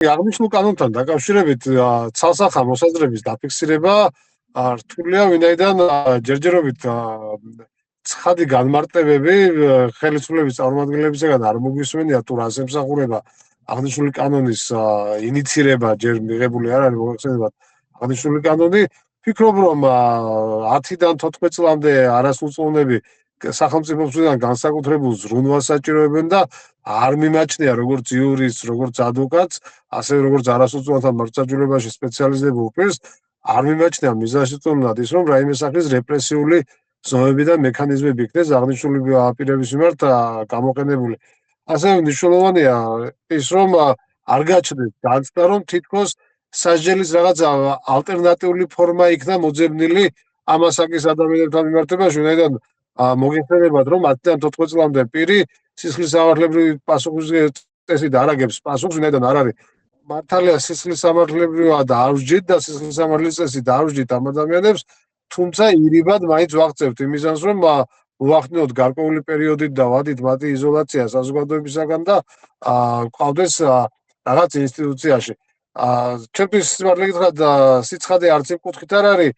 აღნიშნულ კანონთან დაკავშირებით ცალსახა მოსაზრების დაფიქსირება რთულია, ვინაიდან ჯერჯერობით ცხადი განმარტებები ხელისუფლების წარმომადგენლებისგან არ მოგვისმენია თუ რას ემსახურება აღნიშნული კანონის ინიცირება ჯერ მიღებული არ არის მოხსენებათ აღნიშნული კანონი. ვფიქრობ, რომ 10-დან 14 წლამდე არასრულწლოვნები სახელმწიფოსგან განსაკუთრებულ ზრუნვას საჭიროებენ და არ მიმაჩნია როგორც იურისტს, როგორც ადვოკატს, ასევე როგორც არასრულწლოვანთა მართლმსაჯულებაში სპეციალიზებულ პირს, არ მიმაჩნია მიზანშეწონილად ის, რომ რაიმე სახის რეპრესიული ზომები და მექანიზმები იქნეს აღნიშნული პირების მიმართ გამოყენებული. ასევე მნიშვნელოვანია ის, რომ არ გაჩნდეს განცდა, რომ თითქოს სასჯელის რაღაც ალტერნატიული ფორმა იქნა მოძებნილი ამ ასაკის ადამიანებთან მიმართებაში, ვინაიდან მოგეხსენებათ, რომ 10-დან 14 წლამდე პირი სისხლის სამართლებრივი პასუხისმგებელი წესით არ აგებს პასუხს, ვინაიდან არ არის მართალია სისხლის სამართლებრივად არ ვსჯით და სისხლის სამართლის წესით არ ვსჯით ამ ადამიანებს, თუმცა ირიბად მაინც ვაღწევთ იმისას, რომ უახდინოთ გარკვეული პერიოდით და ვადით მათი იზოლაცია საზოგადოებისაგან და ყავდეს რაღაც ინსტიტუციაში. ჩემთვის სიმართლე გითხრათ, სიცხადე არც იმ კუთხით არ არის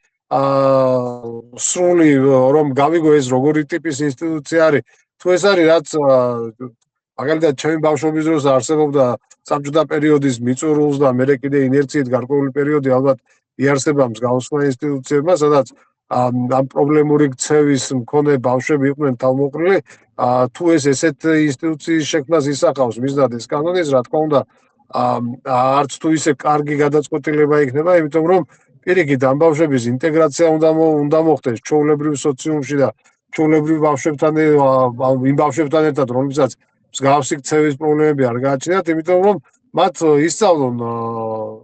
სრული, რომ გავიგო ეს როგორი ტიპის ინსტიტუცია არის. თუ ეს არის რაც მაგალითად ჩემი ბავშვობის დროს არსებობდა საბჭოთა პერიოდის მიწურულს და მე კიდე ინერციით გარკვეული პერიოდი ალბათ იარსება მსგავსმა ინსტიტუციებმა, სადაც ამ პრობლემური ქცევის მქონე ბავშვები იყვნენ თავმოყრილი, თუ ეს ესეთ ინსტიტუციის შექმნას ისახავს მიზნად ეს კანონის, რა თქმა უნდა, არც თუ ისე კარგი გადაწყვეტილება იქნება, იმიტომ რომ პირიქით ამ ბავშვების ინტეგრაცია უნდა მოხდეს ჩვეულებრივ სოციუმში და ჩვეულებრივ ბავშვებთან იმ ბავშვებთან ერთად, რომლებსაც მსგავსი ქცევის პრობლემები არ გააჩნიათ, იმიტომ რომ მათ ისწავლონ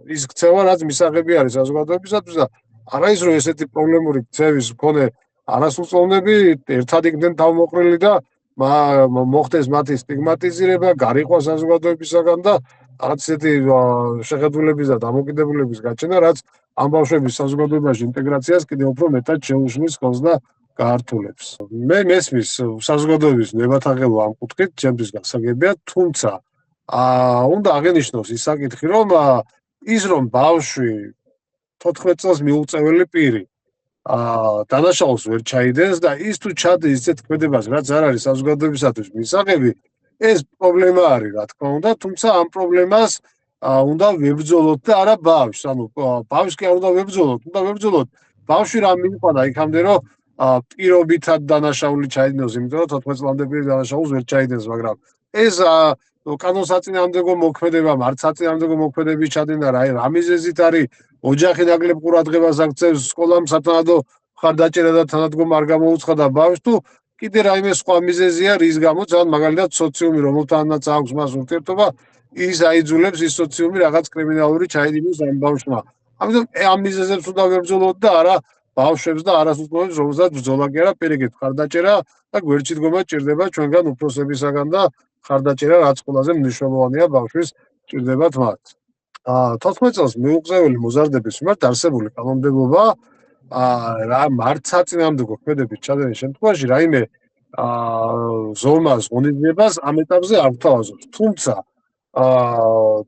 ის ქცევა, რაც მისაღები არის საზოგადოებისათვის და არა ის, რომ ესეთი პრობლემური ქცევის მქონე არასრულწლოვნები ერთად იქნენ თავმოყრილი და მოხდეს მათი სტიგმატიზირება, გარიყვა საზოგადოებისაგან და რაღაც ესეთი შეხედულების და დამოკიდებულების გაჩენა, რაც ამ ბავშვების საზოგადოებაში ინტეგრაციას კიდევ უფრო მეტად შეუშლის ხელს და გაართულებს. მე მესმის საზოგადოების ნებათაღელვა ამ კუთხით ჩემთვის გასაგებია, თუმცა უნდა აღენიშნოს ის საკითხი, რომ ის რომ ბავშვი 14 წელს მიუწეველი პირი დანაშაულს ვერ ჩაიდენს და ის თუ ჩადის ისეთ ქმედებას, რაც არ არის საზოგადოებისათვის მისაღები, ეს პრობლემა არის, რა თქმა უნდა, თუმცა ამ პრობლემას უნდა ვებრძოლოთ და არა ბავშვს. ანუ ბავშვს კი არ უნდა ვებრძოლოთ, უნდა ვებრძოლოთ ბავშვი რა მიიყვანა იქამდე, რომ პირობითად დანაშაული ჩაიდნოს, იმიტომ რომ 14 წლამდე პირი დანაშაულს ვერ ჩაიდენს, მაგრამ ეს კანონსაწინააღმდეგო მოქმედება, მართლსაწინააღმდეგო მოქმედების ჩადენა რა მიზეზით არის, ოჯახი ნაკლებ ყურადღებას აქცევს, სკოლამ სათანადო მხარდაჭერა და თანადგომა არ გამოუცხადა ბავშვს, თუ კიდე რაიმე სხვა მიზეზია, რის გამოც მაგალითად სოციუმი, რომელთანაც აქვს მას ურთიერთობა, ის აიძულებს ის სოციუმი რაღაც კრიმინალური ჩაიდინოს ამ ბავშვმა. ამიტომ ამ მიზეზებს უნდა ვებრძოლოთ და არა ბავშვებს და არასრულწლოვანებს, რომელსაც ბრძოლა კი არა, პირიქით მხარდაჭერა და გვერდში დგომა ჭირდება ჩვენგან უფროსებისაგან და მხარდაჭერა რაც ყველაზე მნიშვნელოვანია ბავშვის ჭირდებათ მათ. 14 წელს მიუღწეველი მოზარდების მიმართ არსებული კანონმდებლობა რა მართლსაწინააღმდეგო ქმედების ჩადენის შემთხვევაში რაიმე ზომას, ღონისძიებას ამ ეტაპზე არ გვთავაზობთ. თუმცა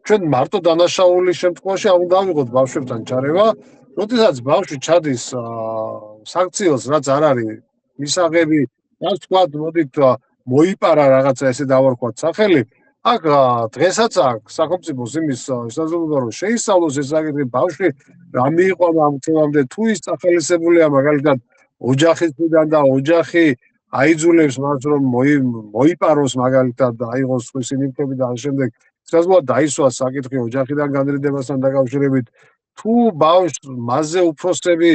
ჩვენ მარტო დანაშაულის შემთხვევაში არ უნდა ავიღოთ ბავშვებთან ჩარევა, როდესაც ბავშვი ჩადის საქციელს, რაც არ არის მისაღები, რაც თქვა, მოდით მოიპარა რაღაცა ესე დავარქვათ სახელი, აქ დღესაც აქვს სახელმწიფოს იმის შესაძლებლობა, რომ შეისწავლოს ეს საკითხი, ბავშვი რა მიიყვანა ამ თემამდე, თუ ის წახალისებულია მაგალითად ოჯახის მხრიდან და ოჯახი აიძულებს მას, რომ მოიპაროს მაგალითად და აიღოს სხვისი ნივთები და ამ შემდეგ შესაძლოა დაისვას საკითხი ოჯახიდან განრიდებასთან დაკავშირებით, თუ ბავშვს მასზე უფროსები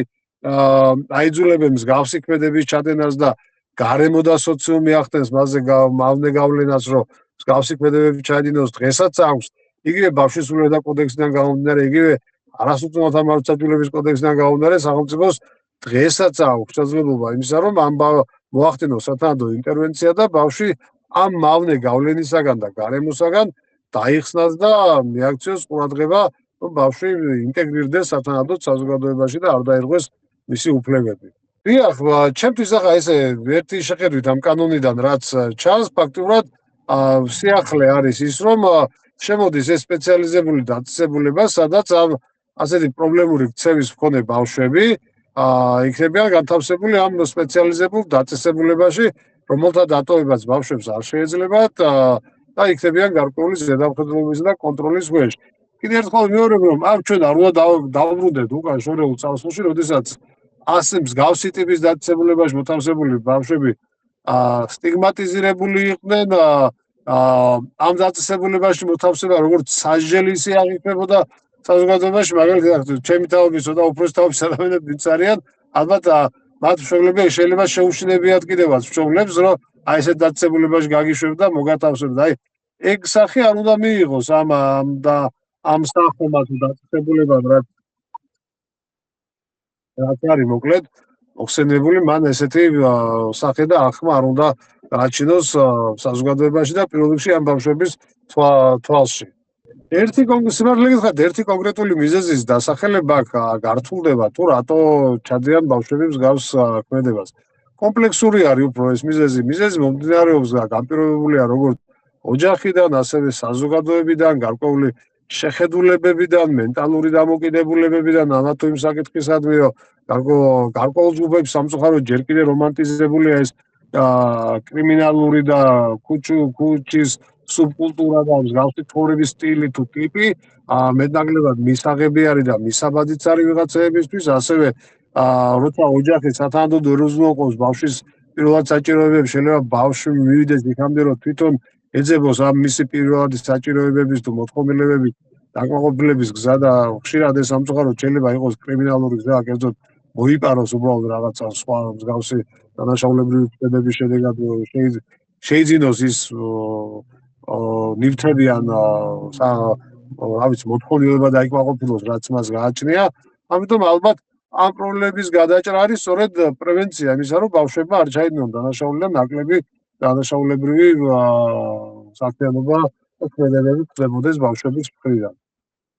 აიძულებენ მსგავსი ქმედების ჩადენას და გარემო და სოციუმი ახდენს მასზე მავნე გავლენას, რომ მსგავსი ქმედებები ჩაიდინოს, დღესაც აქვს იგივე ბავშვის სრულიათა კოდექსიდან გამომდინარე, იგივე არასრულწლოვანთა მართლმსაჯულების კოდექსიდან გამომდინარე, სახელმწიფოს დღესაც აქვს შესაძლებლობა იმისა, რომ ამ მოახდინოს სათანადო ინტერვენცია და ბავშვი ამ მავნე გავლენისაგან და გარემოსაგან დაიხსნას და მიაქციოს ყურადღება, რომ ბავშვი ინტეგრირდეს სათანადოდ საზოგადოებაში და არ დაირღვეს მისი უფლებები. დიახ, ჩემთვის ახლა ესე ერთი შეხედვით ამ კანონიდან რაც ჩანს, ფაქტურად სიახლე არის ის, რომ შემოდის ეს სპეციალიზებული დაწესებულება, სადაც ამ ასეთი პრობლემური ქცევის მქონე ბავშვები იქნებიან განთავსებული ამ სპეციალიზებულ დაწესებულებაში, რომელთა დატოვებაც ბავშვებს არ შეეძლებათ და იქნებიან გარკვეული ზედამხედველობის და კონტროლის ქვეშ. კიდევ ერთხელ ვიმეორებ, რომ აქ ჩვენ არ უნდა დავბრუნდეთ უკან შორეულ წარსულში, როდესაც ასე მსგავსი ტიპის დაწესებულებაში მოთავსებული ბავშვები სტიგმატიზირებული იყვნენ, ამ დაწესებულებაში მოთავსება როგორც სასჯელისი აღიქმებოდა საზოგადოებაში, მაგალითად, ჩემი თავები ცოტა უფროსი თავების ადამიანები ვინც არიან, ალბათ მათ მშობლები შეიძლება შეუშინებიათ კიდევაც მშობლებს, რომ აი ესეთ დაწესებულებაში გაგიშვებ და მოგათავსებ და აი ეგ სახე არ უნდა მიიღოს ამ სახომად დაწესებულებამ, რაც არის მოკლედ მოხსენებული, მან ესეთი სახე და აღქმა არ უნდა გააჩინოს საზოგადოებაში და პირველ რიგში ამ ბავშვების თვალში. სიმართლე გითხრათ, ერთი კონკრეტული მიზეზის დასახელება აქ გართულდება, თუ რატო ჩადიან ბავშვები მსგავს ქმედებას. კომპლექსური არის უფრო ეს მიზეზი. მიზეზი მომდინარეობს და განპირობებულია როგორც ოჯახიდან, ასევე საზოგადოებიდან, გარკვეული შეხედულებებიდან, მენტალური დამოკიდებულებებიდან, ამა თუ იმ საკითხისადმი, რომ გარკვეულ ჯგუფებს სამწუხაროდ ჯერ კიდევ რომანტიზებულია ეს კრიმინალური და ქუჩის სუბკულტურა და მსგავსი ცხოვრების სტილი თუ ტიპი, მეტნაკლებად მისაღები არის და მისაბადიც არის ვიღაცაებისთვის, ასევე როცა ოჯახი სათანადოდ ვერ უზრუნველყოფს ბავშვის პირველად საჭიროებებს, შეიძლება ბავშვი მივიდეს იქამდე, რომ თვითონ ეძებოს ამ მისი პირველადი საჭიროებების თუ მოთხოვნილებების დაკმაყოფილების გზა და ხშირად ეს სამწუხაროდ შეიძლება იყოს კრიმინალური გზა, კერძოდ მოიპაროს უბრალოდ რაღაცა სხვა მსგავსი დანაშაულებრივი ცდების შედეგად შეიძინოს ის ნივთებიან რა ვიცი მოთხოვნილება დაიკმაყოფილოს, რაც მას გააჩნია. ამიტომ ალბათ ამ პრობლემების გადაჭრა არის სწორედ პრევენცია იმისა, რომ ბავშვებმა არ ჩაიდინონ დანაშაული და ნაკლები დანაშაულებრივი საქმიანობა და ქმედებები ხდებოდეს ბავშვების მხრიდან.